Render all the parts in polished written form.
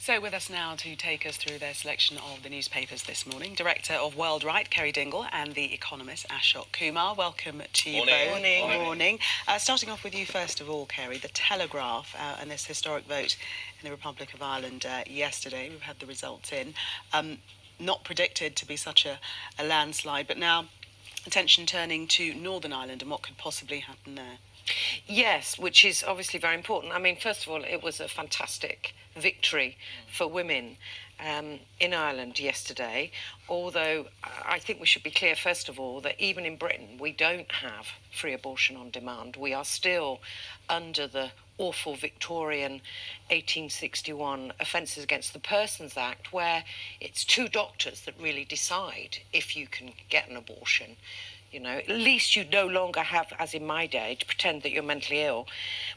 So with us now to take us through their selection of the newspapers this morning, Director of WORLDwrite, Ceri Dingle, and The Economist, Ashok Kumar. Welcome to you both. Morning. Morning. Starting off with you first of all, Ceri, the Telegraph and this historic vote in the Republic of Ireland yesterday. We've had the results in. Not predicted to be such a landslide, but now attention turning to Northern Ireland and what could possibly happen there. Yes, which is obviously very important. I mean, first of all, it was a fantastic victory for women in Ireland yesterday, although I think we should be clear, first of all, that even in Britain, we don't have free abortion on demand. We are still under the awful Victorian 1861 Offences Against the Persons Act, where it's two doctors that really decide if you can get an abortion. You know, at least you no longer have, as in my day, to pretend that you're mentally ill.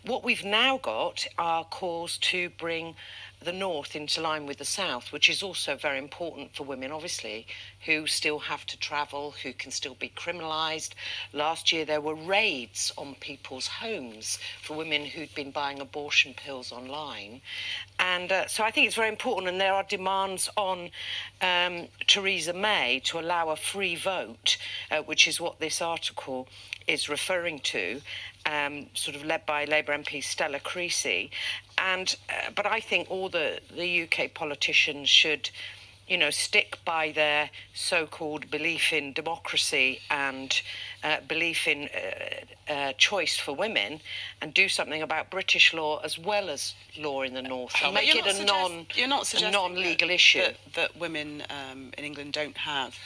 What we've now got are calls to bring the North into line with the South, which is also very important for women, obviously, who still have to travel, who can still be criminalised. Last year there were raids on people's homes for women who'd been buying abortion pills online. And so I think it's very important, and there are demands on Theresa May to allow a free vote, which is what this article is referring to, sort of led by Labour MP Stella Creasy. And but I think all the UK politicians should, you know, stick by their so-called belief in democracy and belief in choice for women, and do something about British law as well as law in the North, and make it a non-legal issue. That women in England don't have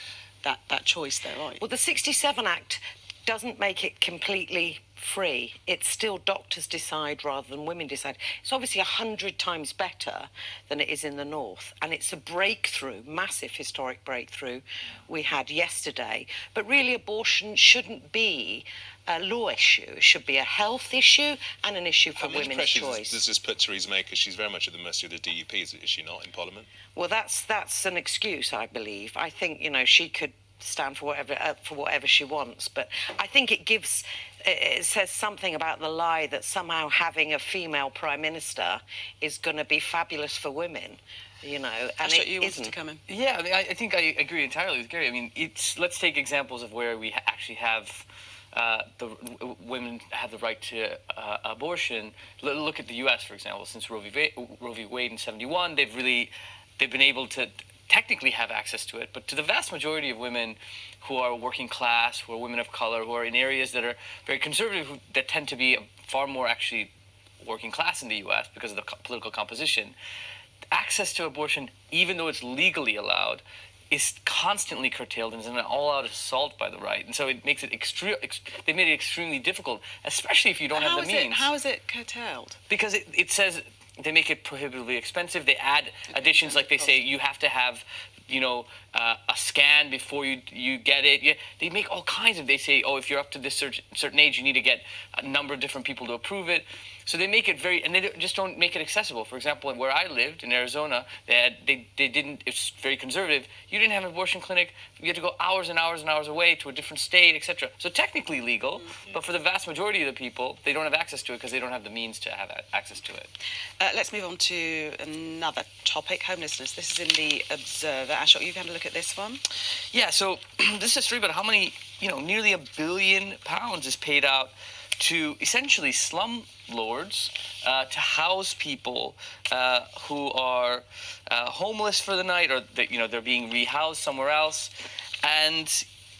that choice, though, are you? Well, the 67 Act doesn't make it completely free. It's still doctors decide rather than women decide. It's obviously 100 times better than it is in the North, and it's a breakthrough, massive historic breakthrough we had yesterday. But really, abortion shouldn't be a law issue. It should be a health issue and an issue for women's choice. Does this put Theresa May, because she's very much at the mercy of the DUP, is she not, in Parliament? Well, that's an excuse, I believe. I think, you know, she could stand for whatever she wants, but I think it says something about the lie that somehow having a female prime minister is going to be fabulous for women, you know, and it isn't. To come in. Yeah, I mean, I think I agree entirely with Gary. I mean, let's take examples of where we actually have the women have the right to abortion. Look at the U.S., for example. Since Roe v. Wade in '71, they've been able to technically have access to it, but to the vast majority of women who are working class, who are women of color, who are in areas that are very conservative, that tend to be far more actually working class in the U.S. because of the political composition, access to abortion, even though it's legally allowed, is constantly curtailed and is an all-out assault by the right. And so it makes it they made it extremely difficult, especially if you don't have the means. How is it curtailed? Because it says they make it prohibitively expensive. They add additions, like they say you have to have, you know, a scan before you get it. They make all kinds of. They say, oh, if you're up to this certain age, you need to get a number of different people to approve it. So they make it and they just don't make it accessible. For example, where I lived in Arizona, they didn't. It's very conservative. You didn't have an abortion clinic. You had to go hours and hours and hours away to a different state, etc. So technically legal, but for the vast majority of the people, they don't have access to it because they don't have the means to have access to it. Let's move on to another topic: homelessness. This is in the Observer. Ashok, you've had a look at this one. Yeah. So this is a story about how many, nearly £1 billion is paid out to essentially slum lords to house people who are homeless for the night, or they're being rehoused somewhere else. And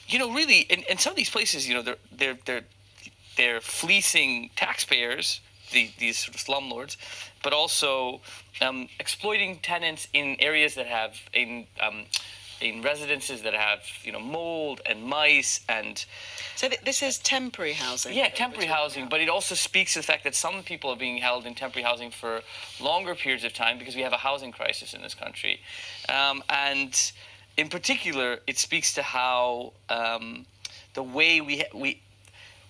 really in some of these places, they're fleecing taxpayers, these sort of slumlords, but also exploiting tenants in areas that have in residences that have mold and mice. And so this is temporary housing. Yeah, temporary housing, but it also speaks to the fact that some people are being held in temporary housing for longer periods of time because we have a housing crisis in this country. And in particular, it speaks to how the way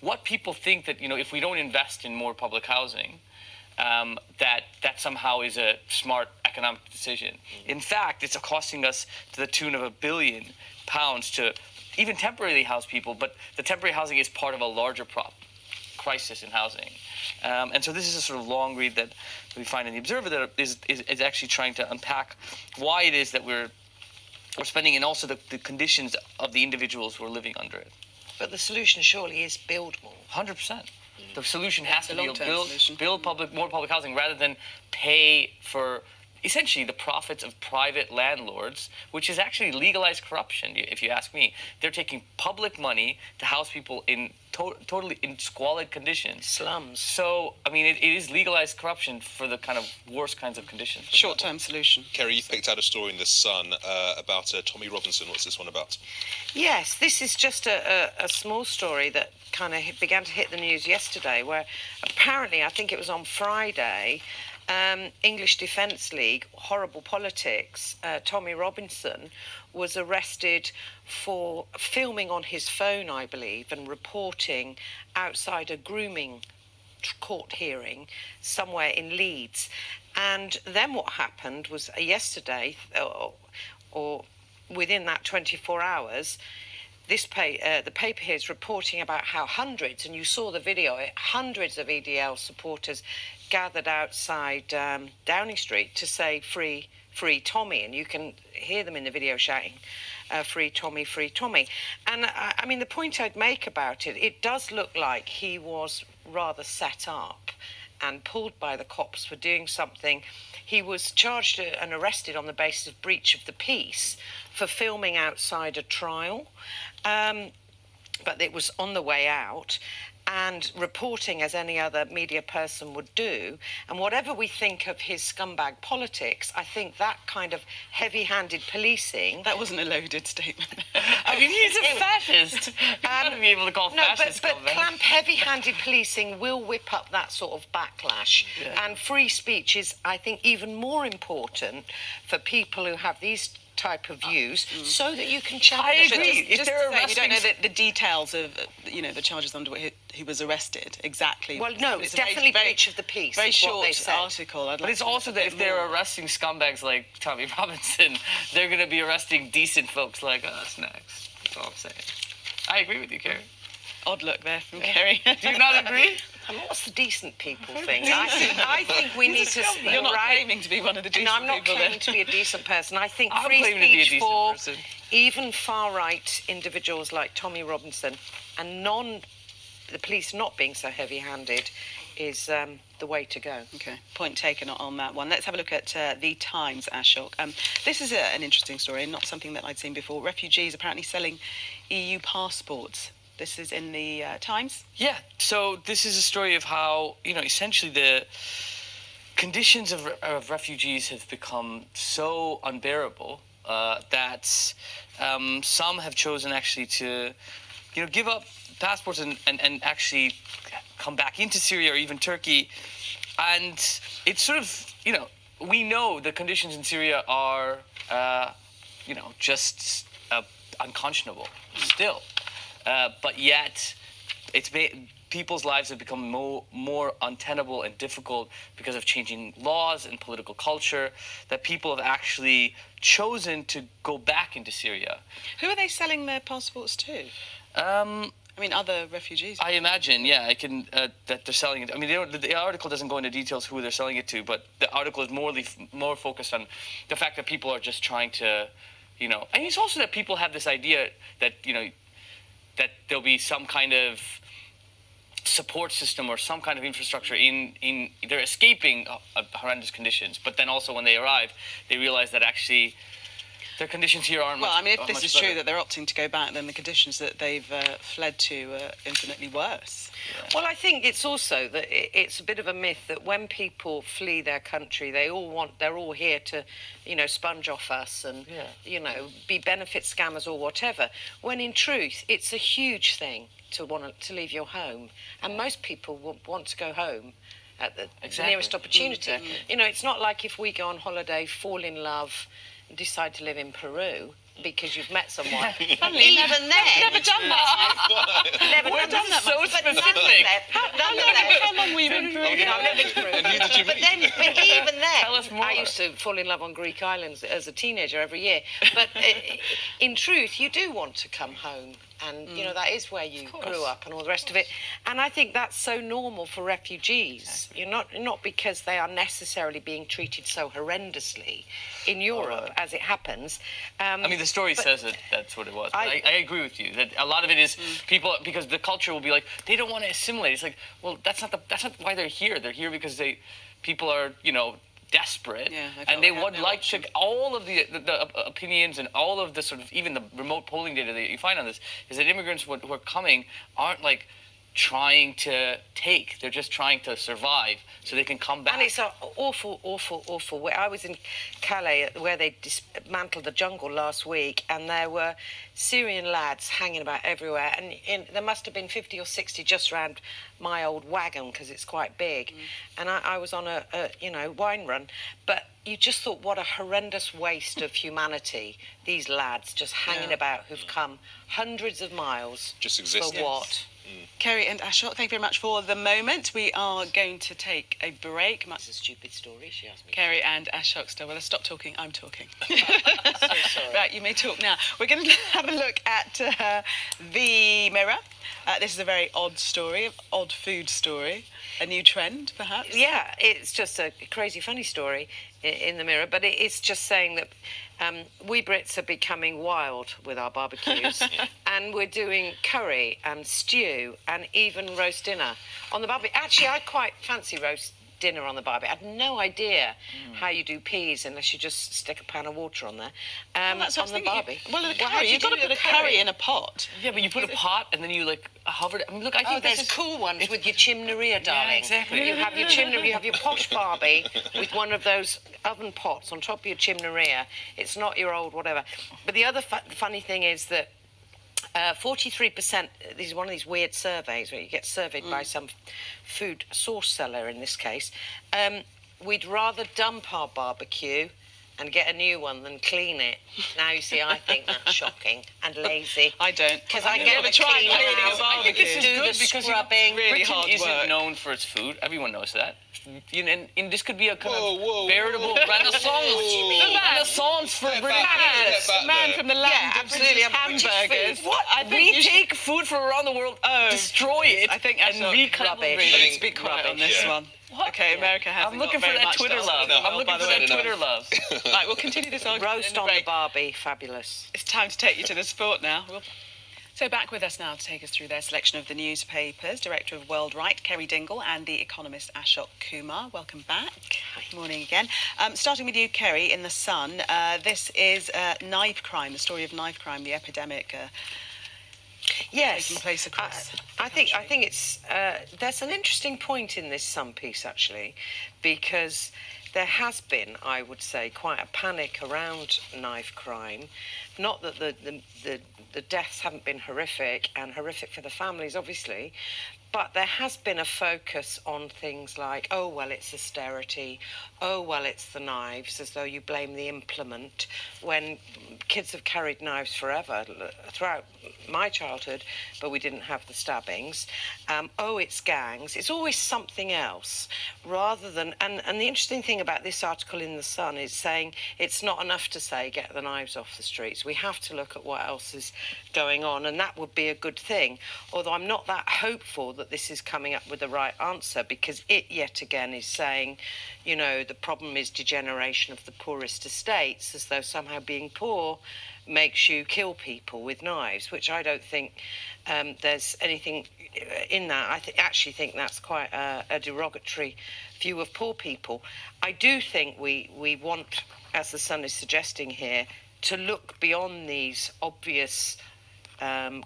what people think that if we don't invest in more public housing, that somehow is a smart economic decision. In fact, it's costing us to the tune of £1 billion to even temporarily house people, but the temporary housing is part of a larger crisis in housing. And so this is a sort of long read that we find in The Observer that is actually trying to unpack why it is that we're spending, and also the conditions of the individuals who are living under it. But the solution surely is build more. 100%. The solution has to be solution. build more public housing rather than pay for essentially the profits of private landlords, which is actually legalized corruption, if you ask me. They're taking public money to house people in totally in squalid conditions. Slums. So, I mean, it is legalized corruption for the kind of worst kinds of conditions. Short-term solution. Kerry, you picked out a story in The Sun about Tommy Robinson. What's this one about? Yes, this is just a small story that kind of began to hit the news yesterday, where apparently, I think it was on Friday, English Defence League, horrible politics, Tommy Robinson was arrested for filming on his phone, I believe, and reporting outside a grooming court hearing somewhere in Leeds. And then what happened was yesterday, or within that 24 hours, the paper here is reporting about how hundreds, and you saw the video, hundreds of EDL supporters gathered outside Downing Street to say free Tommy, and you can hear them in the video shouting free Tommy, free Tommy. And I mean, the point I'd make about it, it does look like he was rather set up and pulled by the cops for doing something. He was charged and arrested on the basis of breach of the peace for filming outside a trial, but it was on the way out, and reporting as any other media person would do. And whatever we think of his scumbag politics, I think that kind of heavy-handed policing... That wasn't a loaded statement. I mean, he's a fascist. You've got to be able to call fascist but scumbag. clamp heavy-handed policing will whip up that sort of backlash. Yeah. And free speech is, I think, even more important for people who have these type of views, so that you can challenge I agree. it. If Just they're to say, we don't know arresting- the details of, the charges under which he was arrested exactly. Well, no, It's it's a very- definitely very- breach of the peace. Very is what they short said. article. But it's also that if they're arresting scumbags like Tommy Robinson, they're going to be arresting decent folks like us next. That's all I'm saying. I agree with you, Kerry. Odd look there from Kerry. Do you not agree? And what's the decent people thing? I think we need to... You're not right. claiming to be one of the decent No, I'm not people claiming there. to be a decent person. I think I'm free claiming to be a speech decent for person. even far-right individuals like Tommy Robinson and the police not being so heavy-handed is the way to go. Okay, point taken on that one. Let's have a look at The Times, Ashok. This is an interesting story, not something that I'd seen before. Refugees apparently selling EU passports. This is in The Times? Yeah, so this is a story of how, essentially the conditions of refugees have become so unbearable that some have chosen actually to, give up passports and actually come back into Syria or even Turkey. And it's sort of, we know the conditions in Syria are, just unconscionable still. But yet, people's lives have become more untenable and difficult because of changing laws and political culture, that people have actually chosen to go back into Syria. Who are they selling their passports to? Other refugees? I imagine, yeah, that they're selling it. I mean, the article doesn't go into details who they're selling it to, but the article is more focused on the fact that people are just trying to, and it's also that people have this idea that, that there'll be some kind of support system or some kind of infrastructure in they're escaping horrendous conditions, but then also when they arrive, they realize that actually their conditions here aren't Well, much, if this much is better. true that they're opting to go back, then the conditions that they've fled to are infinitely worse. Yeah. Well, I think it's also that it's a bit of a myth that when people flee their country, they're all here to, sponge off us and, be benefit scammers or whatever. When in truth, it's a huge thing to want to leave your home, and most people will want to go home at the nearest opportunity. Exactly. It's not like if we go on holiday, fall in love, decide to live in Peru. because you've met someone. Even then, never done that. never We've done that. So specific. How long were you in Peru? I've never been to Peru. And who did you meet? But even then, Tell us more. I used to fall in love on Greek islands as a teenager every year. But in truth, you do want to come home. And, you know, that is where you grew up and all the rest of it. And I think that's so normal for refugees. You're not because they are necessarily being treated so horrendously in Europe as it happens. I mean, the story says that that's what it was. But I agree with you that a lot of it is people, because the culture will be like, they don't want to assimilate. It's like, well, that's not why they're here. They're here because people are, you know, desperate, and they would like to all of the opinions and all of the sort of even the remote polling data that you find on this is that immigrants who are coming aren't like trying to take, they're just trying to survive so they can come back. And it's an awful way. I was in Calais where they dismantled the jungle last week, and there were Syrian lads hanging about everywhere, and there must have been 50 or 60 just around my old wagon because it's quite big. And I was on a wine run, but you just thought, what a horrendous waste of humanity, these lads just hanging about who've come hundreds of miles Just existing. for what? Ceri and Ashok, thank you very much for the moment. We are going to take a break. It's a stupid story, she asked me. Ceri and Ashok still. Well, let's stop talking. I'm talking. So sorry. Right, you may talk now. We're going to have a look at the Mirror. This is a very odd story, odd food story. A new trend, perhaps? Yeah, it's just a crazy funny story in the Mirror, but it's just saying that we Brits are becoming wild with our barbecues, and we're doing curry and stew and even roast dinner on the barbecue. Actually, I quite fancy roast dinner on the barbecue. I had no idea how you do peas unless you just stick a pan of water on there That's what on I the was barbie. thinking. Well, the how curry, do you've got to put the curry in a pot. Yeah, but you put a pot and then you like hover it. I mean, look, I think There's this is cool ones with your chimneria, darling. exactly. You have your chimneria, you have your posh Barbie with one of those oven pots on top of your chimneria. It's not your old whatever. But the other funny thing is that 43%, this is one of these weird surveys where you get surveyed by some food source seller in this case, we'd rather dump our barbecue and get a new one than clean it. Now you see, I think that's shocking and lazy. I don't. Because I I've get never the tried cleaning cleaning a out, barbecue. This is do good the because scrubbing. really Britain hard isn't work. known for its food. Everyone knows that. And this could be a kind Whoa, of veritable renaissance for British Yes, Step the back man there. from the land Yeah, of absolutely, British a British hamburgers. food. What? I think We you should- take food from around the world, destroy it, I think and Ashok, recalibrate rubbish. it. Let's be quiet on this Yeah. one. What? Okay, America has. I'm looking for that Twitter love. I'm looking for that Twitter love. Right, we'll continue this argument. Roast in the on the break. Barbie, fabulous. It's time to take you to the sport now. So back with us now to take us through their selection of the newspapers, Director of WORLDwrite, Ceri Dingle, and the economist Ashok Kumar. Welcome back. Morning again. Starting with you, Ceri, in The Sun. This is knife crime, the story of knife crime, the epidemic Yes, taking place across I think it's there's an interesting point in this Sun piece actually, because there has been, I would say, quite a panic around knife crime. Not that the deaths haven't been horrific and horrific for the families, obviously, but there has been a focus on things like, oh, well, it's austerity, oh, well, it's the knives, as though you blame the implement, when kids have carried knives forever, throughout my childhood, but we didn't have the stabbings. Oh, it's gangs. It's always something else, rather than... And the interesting thing about this article in The Sun is saying it's not enough to say, get the knives off the streets. We have to look at what else is going on, and that would be a good thing. Although I'm not that hopeful that this is coming up with the right answer, because it yet again is saying, you know, the problem is degeneration of the poorest estates, as though somehow being poor makes you kill people with knives, which I don't think there's anything in that. I actually think that's quite a derogatory view of poor people. I do think we want, as the Sun is suggesting here, to look beyond these obvious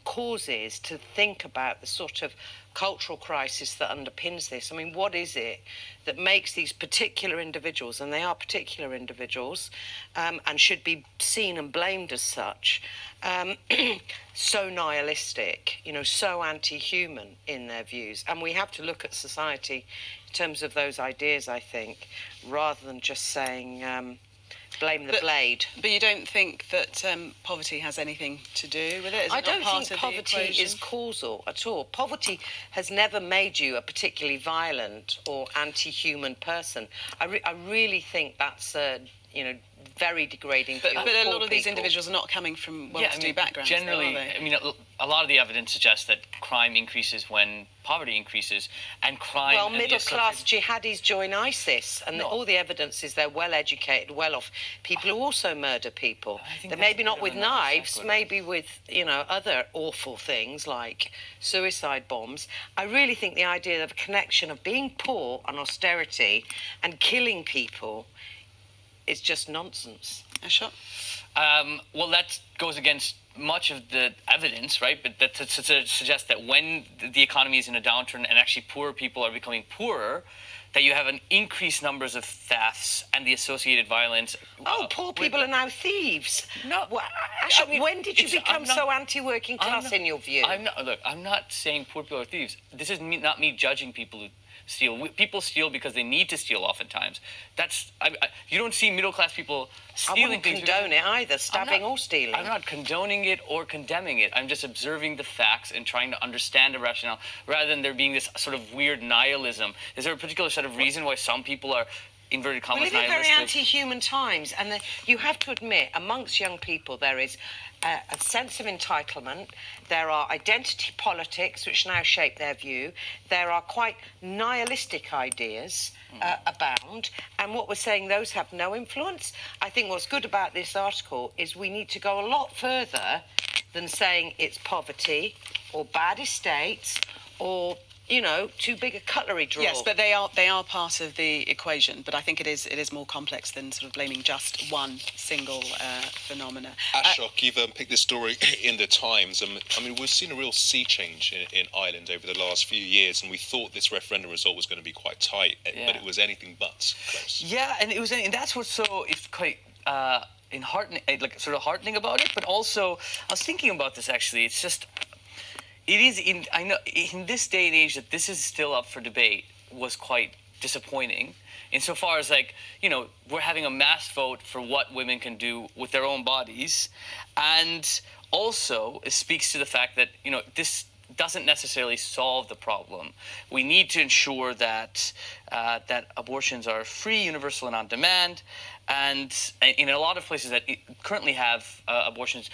causes, to think about the sort of cultural crisis that underpins this. I mean, what is it that makes these particular individuals, and they are particular individuals, and should be seen and blamed as such, so nihilistic, you know, so anti-human in their views? And we have to look at society in terms of those ideas, I think, rather than just saying, blame the blade. But you don't think that poverty has anything to do with it? Is I it not don't part think of the poverty equation? is causal at all. Poverty has never made you a particularly violent or anti-human person. I really think that's very degrading. But to a poor lot of these people. individuals are not coming from well-to-do backgrounds, generally, though, are they? I mean, a lot of the evidence suggests that crime increases when poverty increases, and crime. Well, and the middle-class jihadis join ISIS, and No. all the evidence is they're well-educated, well-off people who also murder people. I think They're that's maybe a not bit with of a knives, non-sequitur. maybe with, other awful things like suicide bombs. I really think the idea of a connection of being poor and austerity and killing people is just nonsense. A shot? Well, that goes against much of the evidence, right? But that to suggest that when the economy is in a downturn and actually poorer people are becoming poorer, that you have an increased numbers of thefts and the associated violence. Poor people are now thieves. No, Well, I mean, when did you it's- become I'm not- so anti-working class in your view? I'm not saying poor people are thieves. This is not me judging people who steal. People steal because they need to steal oftentimes. You don't see middle class people I stealing wouldn't things. condone it either, stabbing or stealing. I'm not condoning it or condemning it. I'm just observing the facts and trying to understand the rationale, rather than there being this sort of weird nihilism. Is there a particular set of reason why some people are, inverted We commas, live in very nihilistic? anti-human times, and you have to admit, amongst young people, there is a sense of entitlement. There are identity politics, which now shape their view. There are quite nihilistic ideas abound, and what we're saying, those have no influence. I think what's good about this article is we need to go a lot further than saying it's poverty or bad estates or too big a cutlery drawer. Yes, but they are part of the equation. But I think it is more complex than sort of blaming just one single phenomena. Ashok, you've picked this story in the Times. I mean, we've seen a real sea change in Ireland over the last few years, and we thought this referendum result was going to be quite tight, but it was anything but close. Yeah, and that's what's so quite heartening about it. But also, I was thinking about this actually. It's just. I know in this day and age that this is still up for debate was quite disappointing, insofar as we're having a mass vote for what women can do with their own bodies, and also it speaks to the fact that this doesn't necessarily solve the problem. We need to ensure that that abortions are free, universal, and on demand. And in a lot of places that currently have abortions,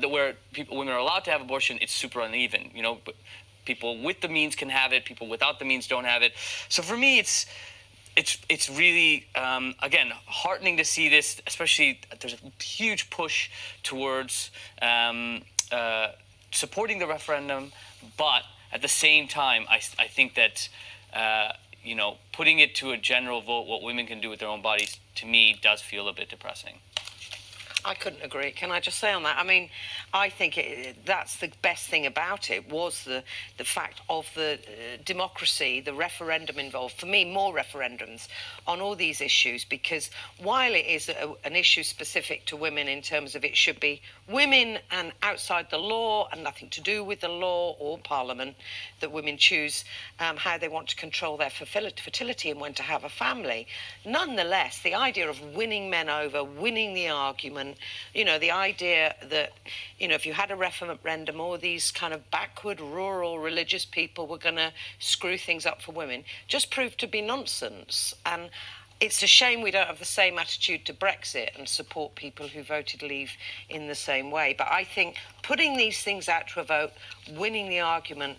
where women are allowed to have abortion, it's super uneven. But people with the means can have it. People without the means don't have it. So for me, it's really again heartening to see this. Especially there's a huge push towards supporting the referendum, but at the same time, I think that putting it to a general vote, what women can do with their own bodies, to me, does feel a bit depressing. I couldn't agree. Can I just say on that? I mean, I think that's the best thing about it was the fact of the democracy, the referendum involved. For me, more referendums on all these issues, because while it is an issue specific to women in terms of it should be women and outside the law and nothing to do with the law or Parliament, that women choose how they want to control their fertility and when to have a family. Nonetheless, the idea of winning men over, winning the argument, the idea that, if you had a referendum, all these kind of backward, rural, religious people were going to screw things up for women, just proved to be nonsense. And it's a shame we don't have the same attitude to Brexit and support people who voted leave in the same way. But I think putting these things out to a vote, winning the argument,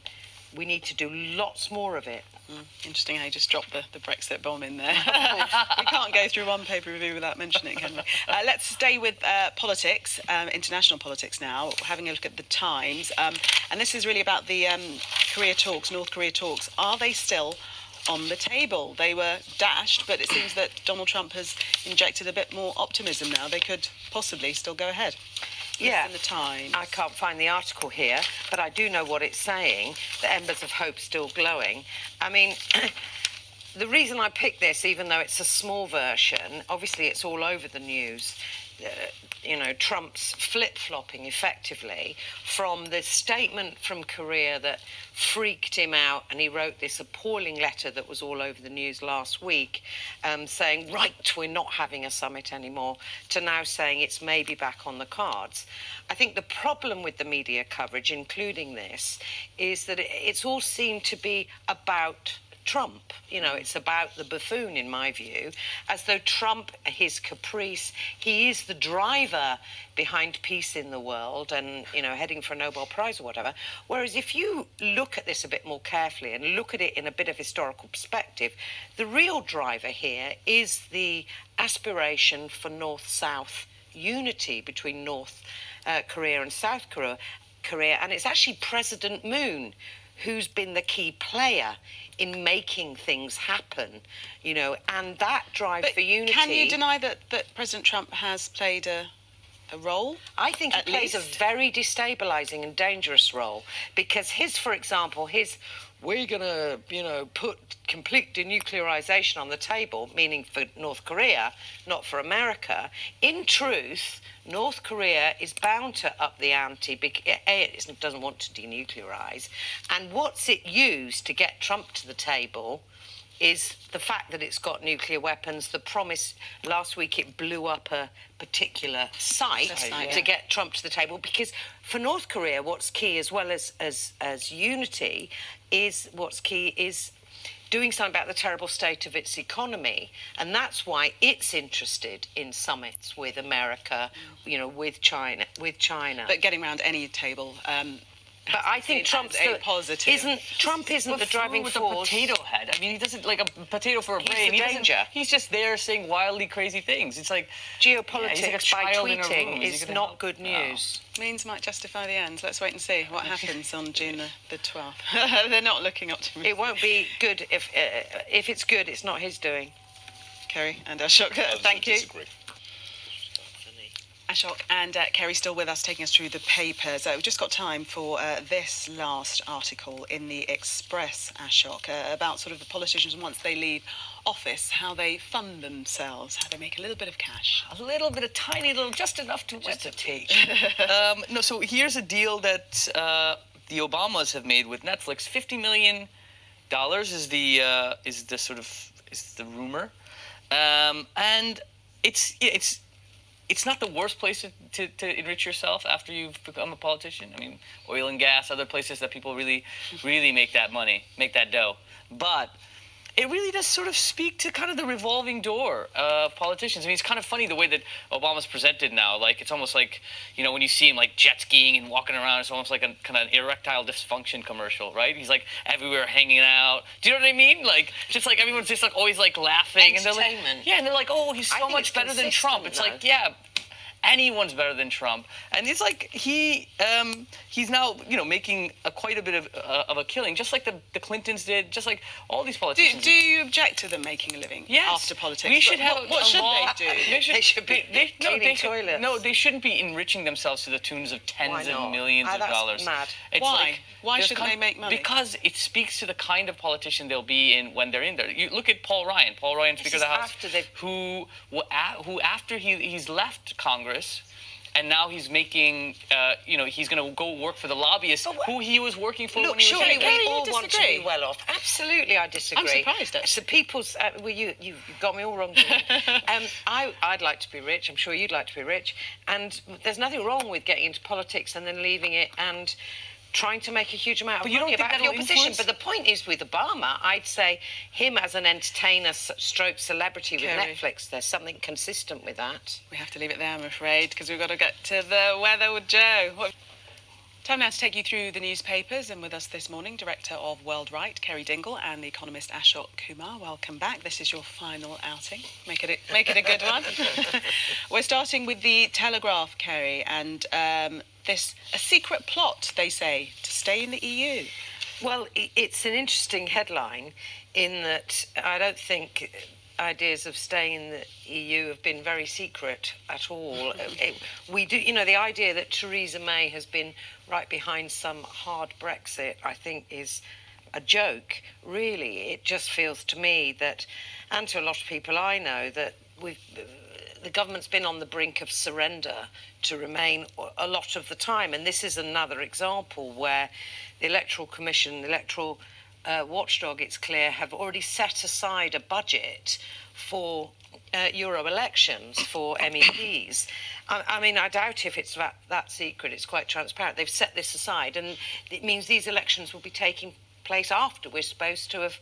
we need to do lots more of it. Interesting how you just dropped the Brexit bomb in there. We can't go through one paper review without mentioning it, can we? Let's stay with politics, international politics now, having a look at the Times. And this is really about the North Korea talks. Are they still on the table? They were dashed, but it seems that Donald Trump has injected a bit more optimism now. They could possibly still go ahead. Yeah, in the Times. I can't find the article here, but I do know what it's saying. The embers of hope still glowing. I mean, the reason I picked this, even though it's a small version, obviously it's all over the news. Trump's flip-flopping effectively from the statement from Korea that freaked him out, and he wrote this appalling letter that was all over the news last week, saying, right, we're not having a summit anymore, to now saying it's maybe back on the cards. I think the problem with the media coverage, including this, is that it's all seemed to be about Trump. It's about the buffoon, in my view, as though Trump, his caprice, he is the driver behind peace in the world and, heading for a Nobel Prize or whatever. Whereas if you look at this a bit more carefully and look at it in a bit of historical perspective, the real driver here is the aspiration for North-South unity between North Korea and South Korea. And it's actually President Moon who's been the key player in making things happen, and that drive for unity. Can you deny that President Trump has played a role? I think he plays a very destabilising and dangerous role, because for example, we're going to, put complete denuclearisation on the table, meaning for North Korea, not for America. In truth, North Korea is bound to up the ante because it doesn't want to denuclearise. And what's it used to get Trump to the table is the fact that it's got nuclear weapons. The promise last week, it blew up a particular site to get Trump to the table, because for North Korea, what's key, as well as unity, is doing something about the terrible state of its economy. And that's why it's interested in summits with America, with China. But getting around any table. But I think Trump isn't the driving with force. A potato head. I mean, he doesn't like a potato for a brain. The danger. He's just there saying wildly crazy things. It's like geopolitics by tweeting is not good news. Means might justify the ends. Let's wait and see what happens on June the 12th. They're not looking optimistic. It won't be good if it's good. It's not his doing. Ceri and Ashok, thank you. Disagree. Ashok and Ceri still with us, taking us through the papers. We've just got time for this last article in the Express, Ashok, about sort of the politicians once they leave office, how they fund themselves, how they make a little bit of cash. A little bit, just enough to wet the tape. So here's a deal that the Obamas have made with Netflix. $50 million is the rumor, and it's not the worst place to enrich yourself after you've become a politician. I mean, oil and gas, other places that people really, really make that money, make that dough. But it really does sort of speak to kind of the revolving door of politicians. I mean, it's kind of funny the way that Obama's presented now. Like, it's almost like, when you see him like jet skiing and walking around, it's almost like a kind of an erectile dysfunction commercial, right? He's like everywhere hanging out. Do you know what I mean? Like, just like everyone's just like always like laughing. Entertainment. And they're like, oh, he's so much better than Trump. It's like, yeah, anyone's better than Trump. And it's like he's now making quite a bit of a killing, just like the Clintons did, just like all these politicians. Do you object to them making a living after politics? We should have what should law. they do? They should be cleaning toilets. No, they shouldn't be enriching themselves to the tunes of tens of millions of dollars. Mad. Why? Why shouldn't they make money? Because it speaks to the kind of politician they'll be in when they're in there. You look at Paul Ryan, Speaker of the House, who after he's left Congress, and now he's making, he's going to go work for the lobbyists who he was working for when he was surely Senator. we all want to be well off. Absolutely, I disagree. I'm surprised, actually. So people's, you got me all wrong. I'd like to be rich. I'm sure you'd like to be rich. And there's nothing wrong with getting into politics and then leaving it and trying to make a huge amount of money about your position. But the point is, with Obama, I'd say him as an entertainer stroke celebrity with Netflix, there's something consistent with that. We have to leave it there, I'm afraid, because we've got to get to the weather with Joe. Time now to take you through the newspapers, and with us this morning, Director of WORLDwrite, Ceri Dingle, and the economist Ashok Kumar. Welcome back. This is your final outing. Make it a good one. We're starting with the Telegraph, Ceri, and a secret plot, they say, to stay in the EU. Well, it's an interesting headline in that I don't think ideas of staying in the EU have been very secret at all. The idea that Theresa May has been right behind some hard Brexit, I think, is a joke. Really, it just feels to me that, and to a lot of people I know, that the government's been on the brink of surrender to Remain a lot of the time. And this is another example where the Electoral Commission, the Electoral Watchdog, it's clear, have already set aside a budget for Euro elections for MEPs. I mean, I doubt if it's that secret. It's quite transparent. They've set this aside, and it means these elections will be taking place after we're supposed to have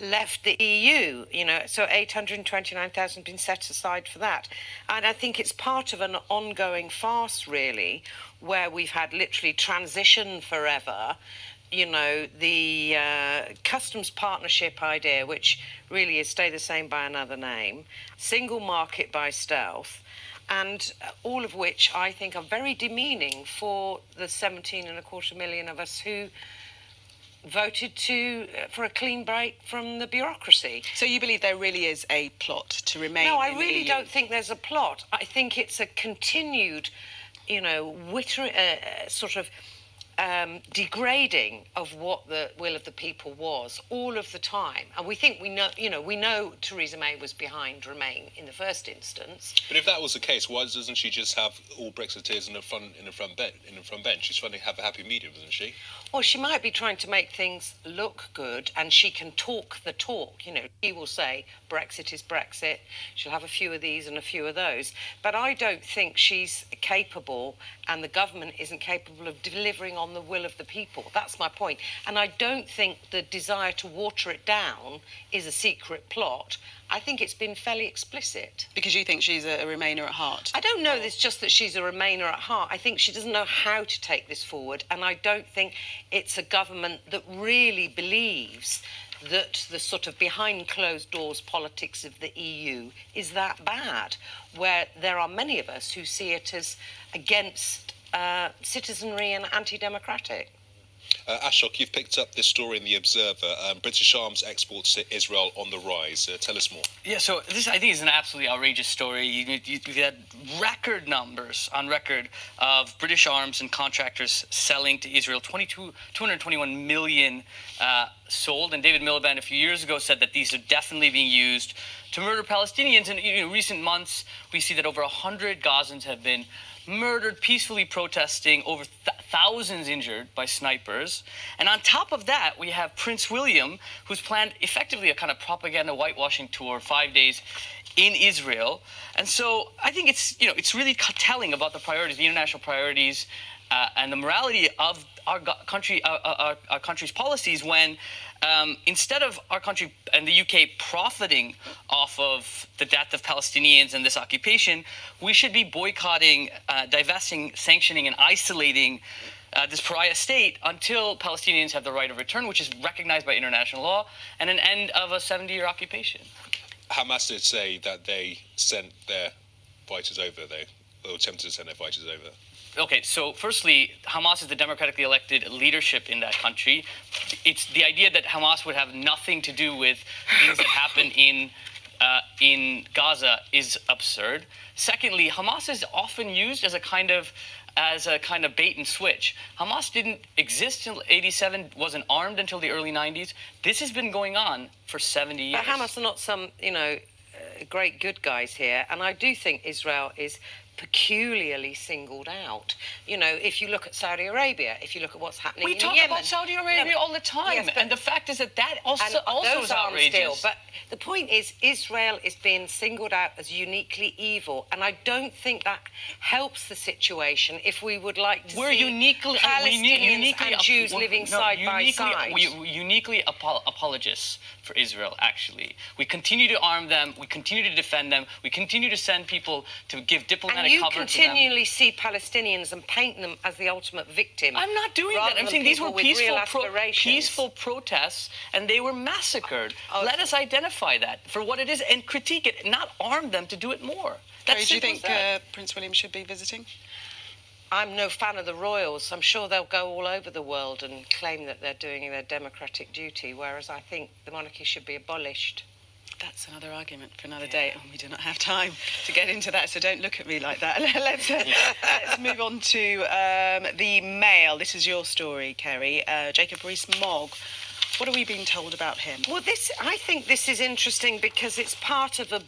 left the EU, so 829,000 been set aside for that. And I think it's part of an ongoing farce, really, where we've had literally transition forever, the customs partnership idea, which really is stay the same by another name, single market by stealth, and all of which I think are very demeaning for the 17.25 million of us who voted for a clean break from the bureaucracy. So you believe there really is a plot to remain? No, I in really the EU? don't think there's a plot. I think it's a continued, sort of degrading of what the will of the people was all of the time. And we think we know Theresa May was behind Remain in the first instance. But if that was the case, why doesn't she just have all Brexiteers in the front bench? She's trying to have a happy medium, isn't she? Well, she might be trying to make things look good, and she can talk the talk. She will say Brexit is Brexit. She'll have a few of these and a few of those. But I don't think she's capable, and the government isn't capable of delivering on the will of the people. That's my point. And I don't think the desire to water it down is a secret plot. I think it's been fairly explicit. Because you think she's a Remainer at heart? I don't know it's just that she's a Remainer at heart. I think she doesn't know how to take this forward, and I don't think it's a government that really believes that the sort of behind closed doors politics of the EU is that bad, where there are many of us who see it as against citizenry and anti-democratic. Ashok, you've picked up this story in The Observer. British arms exports to Israel on the rise. Tell us more. Yeah, so this, I think, is an absolutely outrageous story. You've had record numbers on record of British arms and contractors selling to Israel. 221 million sold. And David Miliband a few years ago said that these are definitely being used to murder Palestinians. And in recent months, we see that over 100 Gazans have been murdered peacefully protesting, over thousands injured by snipers. And on top of that, we have Prince William, who's planned effectively a kind of propaganda whitewashing tour, 5 days in Israel. And so I think it's really telling about the priorities, the international priorities, and the morality of our country's policies when instead of our country and the UK profiting off of the death of Palestinians and this occupation, we should be boycotting, divesting, sanctioning, and isolating this pariah state until Palestinians have the right of return, which is recognized by international law, and an end of a 70-year occupation. Hamas did say that they sent their fighters over, or attempted to send their fighters over. Okay, so firstly, Hamas is the democratically elected leadership in that country. It's the idea that Hamas would have nothing to do with things that happen in Gaza is absurd. Secondly, Hamas is often used as a kind of bait and switch. Hamas didn't exist until '87, wasn't armed until the early '90s. This has been going on for 70 years. But Hamas are not some, great good guys here, and I do think Israel is peculiarly singled out. If you look at Saudi Arabia, if you look at what's happening in Yemen. We talk about Saudi Arabia all the time, yes, and the fact is that also those is aren't outrageous. still, but the point is, Israel is being singled out as uniquely evil, and I don't think that helps the situation if we would like to see Palestinians and Jews living side by side. We're uniquely apologists for Israel, actually. We continue to arm them, we continue to defend them, we continue to send people to give diplomatic you cover to them. continually see Palestinians and paint them as the ultimate victim. I'm not doing that. I'm saying these were peaceful protests, and they were massacred. Okay. Let us identify that for what it is and critique it, not arm them to do it more. Carrie, do you think Prince William should be visiting? I'm no fan of the royals. I'm sure they'll go all over the world and claim that they're doing their democratic duty, whereas I think the monarchy should be abolished. That's another argument for another day, and we do not have time to get into that, so don't look at me like that. Let's move on to the Mail. This is your story, Ceri. Jacob Rhys Mogg What are we being told about him? Well, I think this is interesting because it's part of a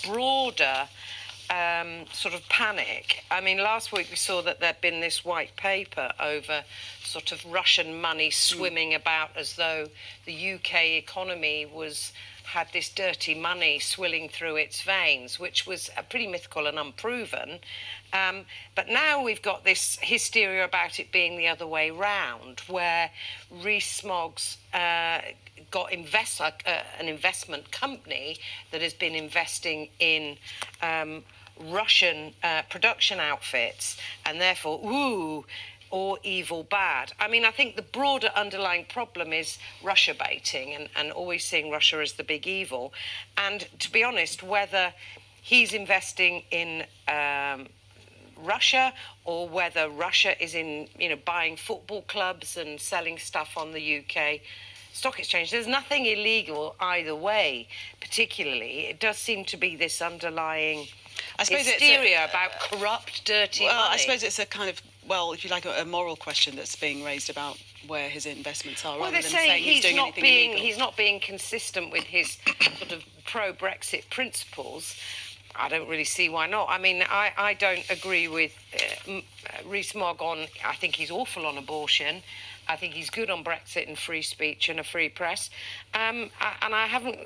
broader sort of panic. I mean, last week we saw that there'd been this white paper over sort of Russian money swimming about as though the UK economy had this dirty money swilling through its veins, which was pretty mythical and unproven. But now we've got this hysteria about it being the other way round, where Rhys Morgan's got an investment company that has been investing in Russian production outfits, and therefore, or evil bad. I mean, I think the broader underlying problem is Russia baiting and always seeing Russia as the big evil. And to be honest, whether he's investing in Russia or whether Russia is in, buying football clubs and selling stuff on the UK stock exchange, there's nothing illegal either way, particularly. It does seem to be this underlying hysteria about corrupt, dirty money. I suppose it's a kind of, if you like, a moral question that's being raised about where his investments are, rather than saying he's doing anything illegal. He's not being consistent with his sort of pro-Brexit principles. I don't really see why not. I mean, I don't agree with Rhys Morgan. I think he's awful on abortion. I think he's good on Brexit and free speech and a free press. And I haven't...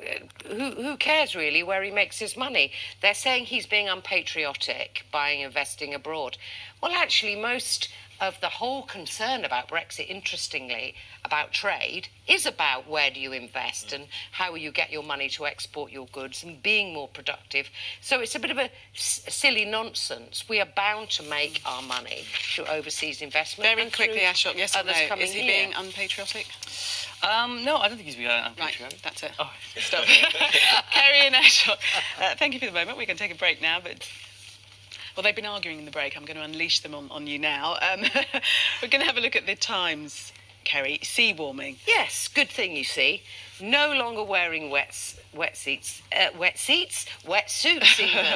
Who cares, really, where he makes his money? They're saying he's being unpatriotic by investing abroad. Well, actually, most of the whole concern about Brexit, interestingly, about trade, is about where do you invest and how will you get your money to export your goods and being more productive. So it's a bit of a silly nonsense. We are bound to make our money through overseas investment. Very quickly, Ashok, yes or no, is he being unpatriotic? No, I don't think he's being unpatriotic. Right, that's it. Oh. Stop. Ceri and Ashok, thank you for the moment. We're going to take a break now, but... Well, they've been arguing in the break. I'm going to unleash them on you now. We're going to have a look at the Times, Ceri. Sea warming. Yes, good thing, you see. No longer wearing wetsuits even.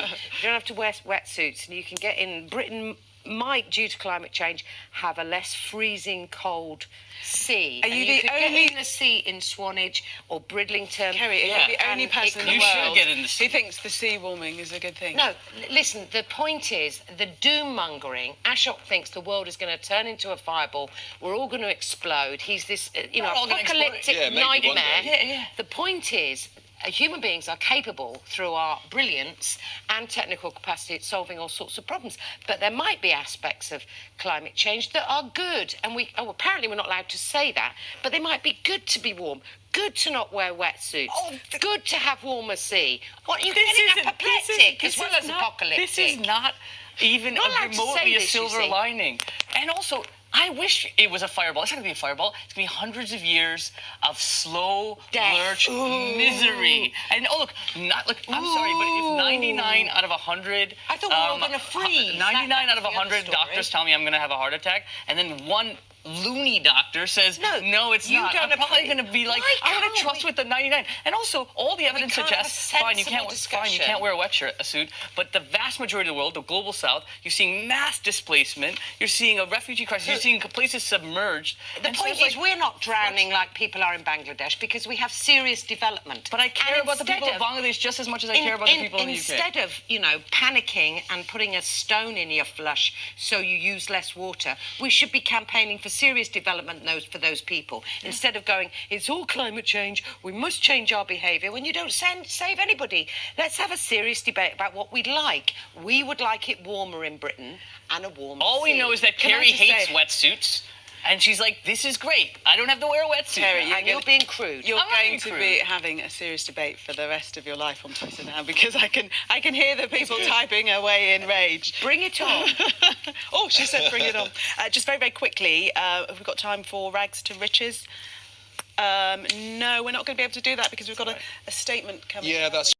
You don't have to wear wetsuits, and you can get in. Britain might, due to climate change, have a less freezing cold sea. Are you the could only get in the sea in Swanage or Bridlington? Ceri, are you the only person in the You world should get in the sea. who thinks the sea warming is a good thing? No, listen, the point is the doom-mongering. Ashok thinks the world is going to turn into a fireball. We're all going to explode. He's this, apocalyptic nightmare. Yeah. The point is, human beings are capable, through our brilliance and technical capacity, at solving all sorts of problems. But there might be aspects of climate change that are good, and apparently we're not allowed to say that, but they might be good to be warm, good to not wear wetsuits, good to have warmer sea. What, you're getting apoplectic as well as apocalyptic. This is not even remotely a silver lining. And also, I wish it was a fireball. It's not going to be a fireball. It's going to be hundreds of years of slow, lurch misery. And I'm sorry, but if 99 out of 100... I thought we were all going to freeze. 99 out of 100 doctors tell me I'm going to have a heart attack, and then one loony doctor says, no, it's not. I'm probably going to be like, I'm going to trust with the 99. And also, all the evidence suggests, fine, you can't wear a suit, but the vast majority of the world, the global south, you're seeing mass displacement, you're seeing a refugee crisis, you're seeing places submerged. The point is, we're not drowning like people are in Bangladesh because we have serious development. But I care about the people of Bangladesh just as much as I care about the people in the UK. Instead of, panicking and putting a stone in your flush so you use less water, we should be campaigning for serious development for those people, instead of going, it's all climate change, we must change our behaviour, when you don't save anybody. Let's have a serious debate about what we'd like. We would like it warmer in Britain and a warmer All sea. we know is that Ceri hates wetsuits. And she's like, this is great. I don't have to wear a wetsuit. Ceri, you're being crude. You're going to be having a serious debate for the rest of your life on Twitter now, because I can hear the people typing away in rage. Bring it on. Oh, she said bring it on. Just very, very quickly, have we got time for rags to riches? No, we're not going to be able to do that because we've got a statement coming. Yeah, that's